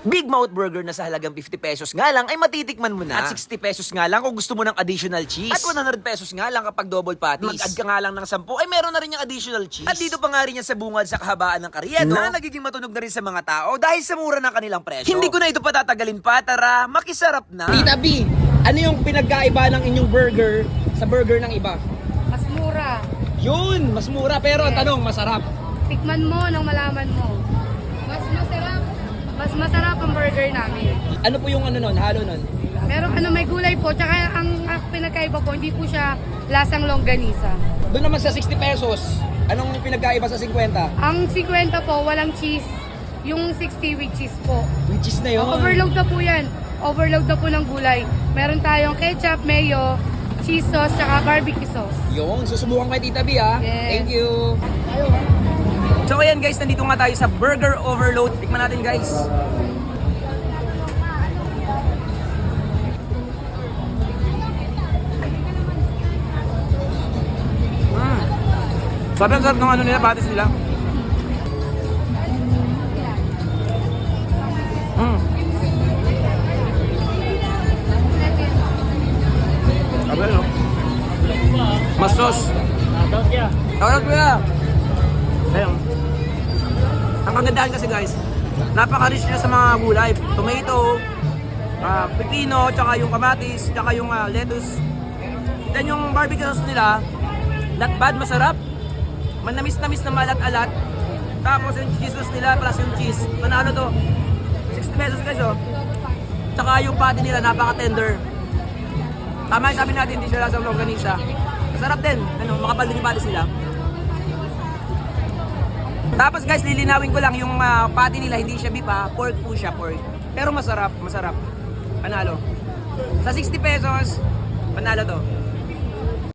Big Mouth Burger na sa halagang 50 pesos nga lang ay matitikman mo na. At 60 pesos nga lang kung gusto mo ng additional cheese. At 100 pesos nga lang kapag double patties. Mag-add ka nga lang ng 10 ay meron na rin yung additional cheese. At dito pa nga rin yan sa bungad sa kahabaan ng Karyedo na nagiging matunog na rin sa mga tao dahil sa mura ng kanilang presyo. Hindi ko na ito patatagalin pa, tara, makisarap na. Tita B, ano yung pinagkaiba ng inyong burger sa burger ng iba? Mas mura. Yun, mas mura pero ang tanong, masarap. Tikman mo nang malaman mo. Mas masarap. Mas masarap ang burger namin. Ano po yung ano nun, halo nun? Meron may gulay po, tsaka ang pinagkaiba po, hindi po siya lasang longganisa. Doon naman sa 60 pesos, anong pinagkaiba sa 50? Ang 50 po, walang cheese. Yung 60 with cheese po. Yung cheese na yun. Overload na po yan. Overload na po ng gulay. Meron tayong ketchup, mayo, cheese sauce, tsaka barbecue sauce. Yung, susubukan kay Tita B ha. Yes. Thank you. So ayan guys, nandito nga tayo sa Burger Overload. Tikman natin guys. Sabi ang sarap ng ano nila, patis nila. Sabi no? Mas sauce. Tawag kuya. Ayun. Ang kagandahan kasi guys, napaka-rich niya sa mga gulay. Tomato, pepino, tsaka yung kamatis, tsaka yung lettuce. Then yung barbecue sauce nila, not bad, masarap. Manamis-namis na malat-alat. Tapos yung cheese sauce nila plus yung cheese. Panalo to. 60 pesos guys oh. Tsaka yung patty nila napaka-tender. Tama yung sabi natin, hindi sila lasang longganisa. Masarap din. Ano, makapal din yung patty sila. Tapos guys, lilinawin ko lang yung patty nila, hindi siya beef ha, pork po siya, pork. Pero masarap, masarap. Panalo. Sa 60 pesos, panalo to.